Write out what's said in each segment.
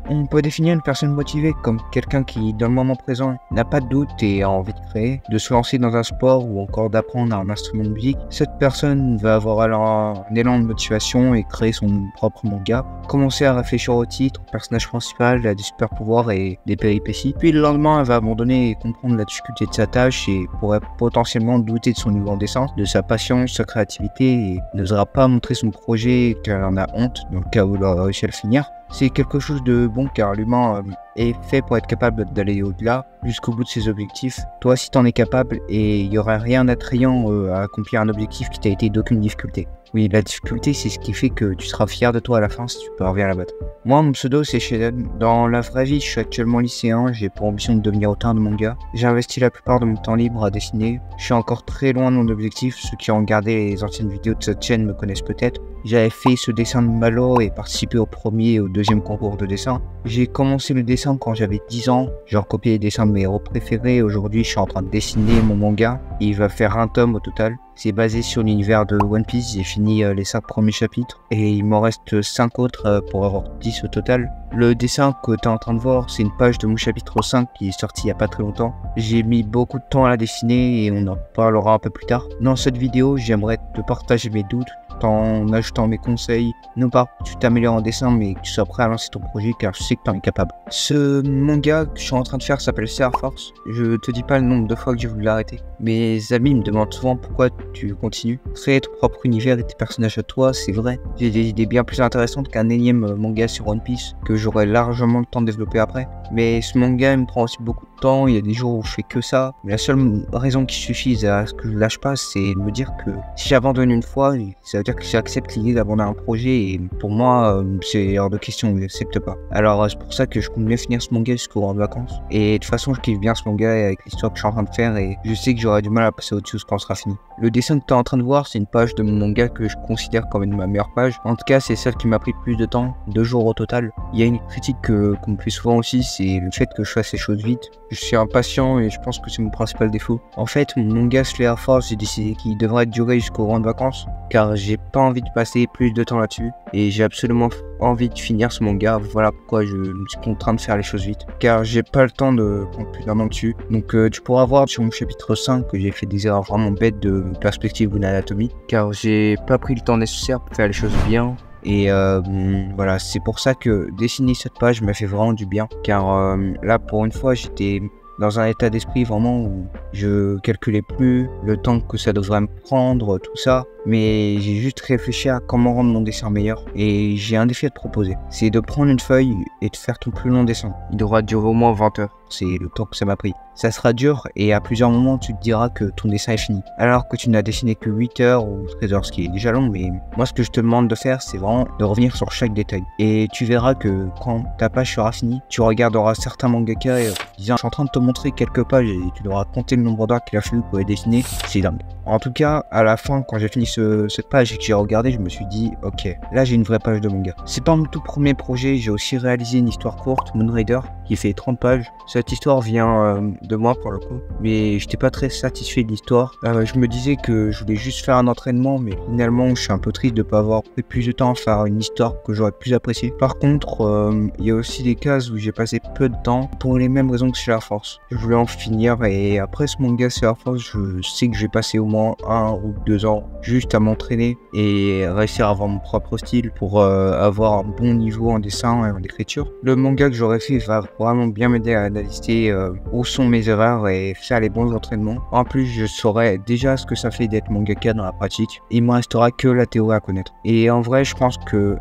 On peut définir une personne motivée comme quelqu'un qui, dans le moment présent, n'a pas de doute et a envie de créer, de se lancer dans un sport ou encore d'apprendre un instrument de musique. Cette personne va avoir alors un élan de motivation et créer son propre manga, commencer à réfléchir au titre, au personnage principal, à des super pouvoirs et des péripéties. Puis le lendemain, elle va abandonner et comprendre la difficulté de sa tâche et pourrait potentiellement douter de son niveau en dessin, de sa patience, sa créativité et n'osera pas montrer son projet car elle en a honte dans le cas où elle aura réussi à le finir. C'est quelque chose de bon car l'humain est fait pour être capable d'aller au-delà, jusqu'au bout de ses objectifs. Toi, si t'en es capable, et il n'y aurait rien d'attrayant à accomplir un objectif qui t'a été d'aucune difficulté. Oui, la difficulté, c'est ce qui fait que tu seras fier de toi à la fin si tu parviens à la battre. Moi, mon pseudo, c'est Sheldon. Dans la vraie vie, je suis actuellement lycéen, j'ai pour ambition de devenir auteur de manga. J'ai investi la plupart de mon temps libre à dessiner. Je suis encore très loin de mon objectif, ceux qui ont regardé les anciennes vidéos de cette chaîne me connaissent peut-être. J'avais fait ce dessin de Malo et participé au premier et au deuxième concours de dessin. J'ai commencé le dessin quand j'avais 10 ans, j'ai recopié les dessins de mes héros préférés. Aujourd'hui, je suis en train de dessiner mon manga. Il va faire un tome au total. C'est basé sur l'univers de One Piece. J'ai fini les 5 premiers chapitres et il m'en reste 5 autres pour avoir 10 au total. Le dessin que tu es en train de voir, c'est une page de mon chapitre 5 qui est sorti il n'y a pas très longtemps. J'ai mis beaucoup de temps à la dessiner et on en parlera un peu plus tard. Dans cette vidéo, j'aimerais te partager mes doutes en ajoutant mes conseils, non pas que tu t'améliores en dessin, mais que tu sois prêt à lancer ton projet car je sais que tu en es capable. Ce manga que je suis en train de faire s'appelle Serre Force. Je te dis pas le nombre de fois que j'ai voulu l'arrêter. Mes amis me demandent souvent pourquoi tu continues. Créer ton propre univers et tes personnages à toi, c'est vrai. J'ai des idées bien plus intéressantes qu'un énième manga sur One Piece que j'aurai largement le temps de développer après. Mais ce manga me prend aussi beaucoup de temps, il y a des jours où je fais que ça. Mais la seule raison qui suffise à ce que je lâche pas, c'est de me dire que si j'abandonne une fois, ça veut dire que j'accepte l'idée d'abandonner un projet et pour moi, c'est hors de question, je n'accepte pas. Alors c'est pour ça que je compte bien finir ce manga jusqu'au rang de vacances. Et de toute façon, je kiffe bien ce manga avec l'histoire que je suis en train de faire et je sais que j'aurai du mal à passer à autre chose quand ce sera fini. Le dessin que tu es en train de voir, c'est une page de mon manga que je considère comme une de ma meilleure page. En tout cas, c'est celle qui m'a pris le plus de temps, 2 jours au total. Il y a une critique qu'on me fait souvent aussi, c'est le fait que je fasse les choses vite. Je suis impatient et je pense que c'est mon principal défaut. En fait, mon manga Slayer Force, j'ai décidé qu'il devrait durer jusqu'au rang de vacances car j'ai pas envie de passer plus de temps là-dessus et j'ai absolument envie de finir ce manga. Voilà pourquoi je me suis contraint de faire les choses vite car j'ai pas le temps de prendre plus d'un an dessus. Donc tu pourras voir sur mon chapitre 5 que j'ai fait des erreurs vraiment bêtes de perspective ou d'anatomie car j'ai pas pris le temps nécessaire pour faire les choses bien. Et voilà, c'est pour ça que dessiner cette page m'a fait vraiment du bien car là pour une fois j'étais dans un état d'esprit vraiment où je calculais plus le temps que ça devrait me prendre, tout ça, mais j'ai juste réfléchi à comment rendre mon dessin meilleur et j'ai un défi à te proposer, c'est de prendre une feuille et de faire ton plus long dessin. Il devra durer au moins 20 heures, c'est le temps que ça m'a pris. Ça sera dur et à plusieurs moments tu te diras que ton dessin est fini, alors que tu n'as dessiné que 8 heures ou 13 heures, ce qui est déjà long, mais moi ce que je te demande de faire c'est vraiment de revenir sur chaque détail. Et tu verras que quand ta page sera finie, tu regarderas certains mangaka et disant je suis en train de te montrer quelques pages et tu devras compter le nombre d'heures qu'il a fallu pour les dessiner, c'est dingue. En tout cas, à la fin, quand j'ai fini cette page et que j'ai regardé, je me suis dit, ok, là j'ai une vraie page de manga. C'est pas mon tout premier projet, j'ai aussi réalisé une histoire courte, Moonrider, qui fait 30 pages. Cette histoire vient de moi pour le coup, mais j'étais pas très satisfait de l'histoire. Je me disais que je voulais juste faire un entraînement, mais finalement je suis un peu triste de pas avoir pris plus de temps à faire une histoire que j'aurais plus appréciée. Par contre, il y a aussi des cases où j'ai passé peu de temps pour les mêmes raisons que Slayer Force. Je voulais en finir et après ce manga Slayer Force, je sais que j'ai passé au moins 1 ou 2 ans juste à m'entraîner et réussir à avoir mon propre style pour avoir un bon niveau en dessin et en écriture. Le manga que j'aurais fait va vraiment bien m'aider à analyser où sont mes erreurs et faire les bons entraînements. En plus, je saurai déjà ce que ça fait d'être mangaka dans la pratique. Il me restera que la théorie à connaître. Et en vrai, je pense que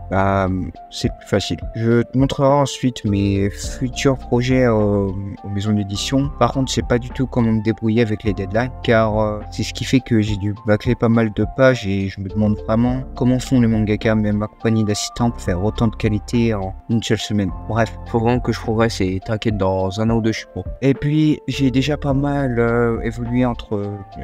c'est plus facile. Je te montrerai ensuite mes futurs projets aux maisons d'édition. Par contre, je sais pas du tout comment me débrouiller avec les deadlines car c'est ce qui fait que j'ai dû bâcler pas mal de pages et je me demande vraiment comment font les mangaka, même ma compagnie d'assistants, pour faire autant de qualité en une seule semaine. Bref, faut vraiment que je progresse et t'inquiète, dans 1 an ou 2 je suis pro. Et puis j'ai déjà pas mal évolué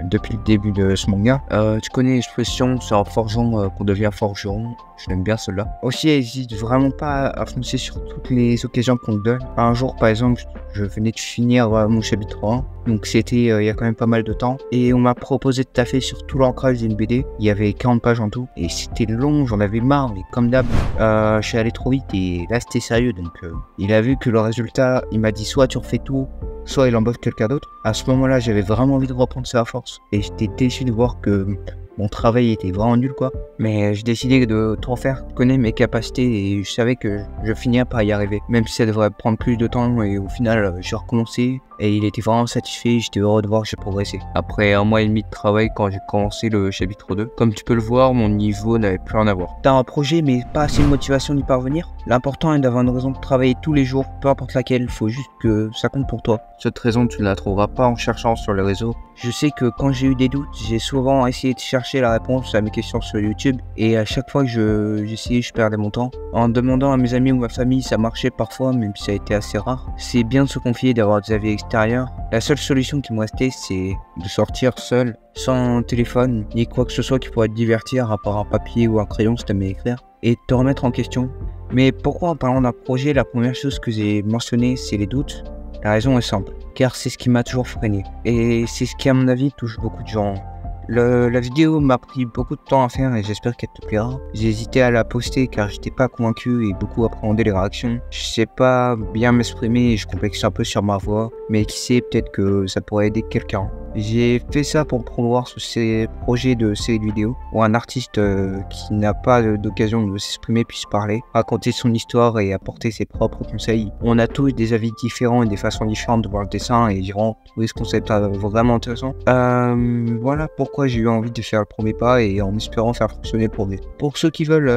depuis le début de ce manga. Tu connais l'expression c'est en forgeant qu'on devient forgeron. Je l'aime bien celle-là. Aussi, n'hésite vraiment pas à foncer sur toutes les occasions qu'on te donne. Un jour, par exemple, Je venais de finir mon chapitre 1, donc c'était il y a quand même pas mal de temps. Et on m'a proposé de taffer sur tout l'ancrage d'une BD. Il y avait 40 pages en tout. Et c'était long, j'en avais marre, mais comme d'hab, je suis allé trop vite et là c'était sérieux. Donc il a vu que le résultat, il m'a dit soit tu refais tout, soit il embauche quelqu'un d'autre. À ce moment-là, j'avais vraiment envie de reprendre ça à force. Et j'étais déçu de voir que mon travail était vraiment nul, quoi. Mais j'ai décidé de tout refaire. Je connais mes capacités et je savais que je finirais par y arriver. Même si ça devrait prendre plus de temps, et au final, j'ai recommencé. Et il était vraiment satisfait, j'étais heureux de voir que j'ai progressé. Après 1 mois et demi de travail, quand j'ai commencé le chapitre 2, comme tu peux le voir, mon niveau n'avait plus rien à voir. T'as un projet mais pas assez de motivation d'y parvenir? L'important est d'avoir une raison de travailler tous les jours, peu importe laquelle, faut juste que ça compte pour toi. Cette raison, tu ne la trouveras pas en cherchant sur les réseaux. Je sais que quand j'ai eu des doutes, j'ai souvent essayé de chercher la réponse à mes questions sur YouTube, et à chaque fois que j'essayais, je perdais mon temps. En demandant à mes amis ou ma famille, ça marchait parfois, même si ça a été assez rare. C'est bien de se confier, d'avoir des avis extérieurs. La seule solution qui me restait, c'est de sortir seul, sans téléphone, ni quoi que ce soit qui pourrait te divertir, à part un papier ou un crayon si t'aimais écrire, et te remettre en question. Mais pourquoi en parlant d'un projet, la première chose que j'ai mentionnée, c'est les doutes? La raison est simple, car c'est ce qui m'a toujours freiné. Et c'est ce qui, à mon avis, touche beaucoup de gens. La vidéo m'a pris beaucoup de temps à faire et j'espère qu'elle te plaira. J'ai hésité à la poster car j'étais pas convaincu et beaucoup appréhendé les réactions. Je sais pas bien m'exprimer et je complexe un peu sur ma voix, mais qui sait, peut-être que ça pourrait aider quelqu'un. J'ai fait ça pour promouvoir ces projets de séries de vidéos où un artiste qui n'a pas d'occasion de s'exprimer puisse parler, raconter son histoire et apporter ses propres conseils. On a tous des avis différents et des façons différentes de voir le dessin et j'ai vraiment trouvé ce concept vraiment intéressant. Voilà pourquoi j'ai eu envie de faire le premier pas et en espérant faire fonctionner le projet. Pour ceux qui veulent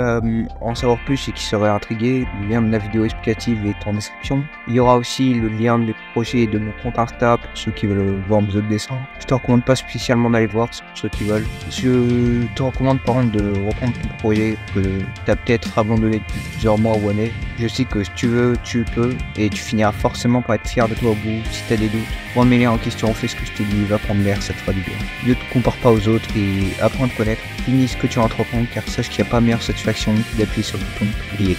en savoir plus et qui seraient intrigués, le lien de la vidéo explicative est en description. Il y aura aussi le lien des projets de mon compte Insta pour ceux qui veulent voir mes autres dessins. Je te recommande pas spécialement d'aller voir, c'est pour ceux qui veulent. Je te recommande par contre de reprendre ton projet que tu as peut-être abandonné depuis plusieurs mois ou années. Je sais que si tu veux, tu peux et tu finiras forcément par être fier de toi au bout. Si tu as des doutes, remets-les en question, fais ce que je te dis, va prendre l'air, ça te fera du bien. Ne te compare pas aux autres et apprends à te connaître. Finis ce que tu entreprends car sache qu'il n'y a pas meilleure satisfaction que d'appuyer sur le bouton publier.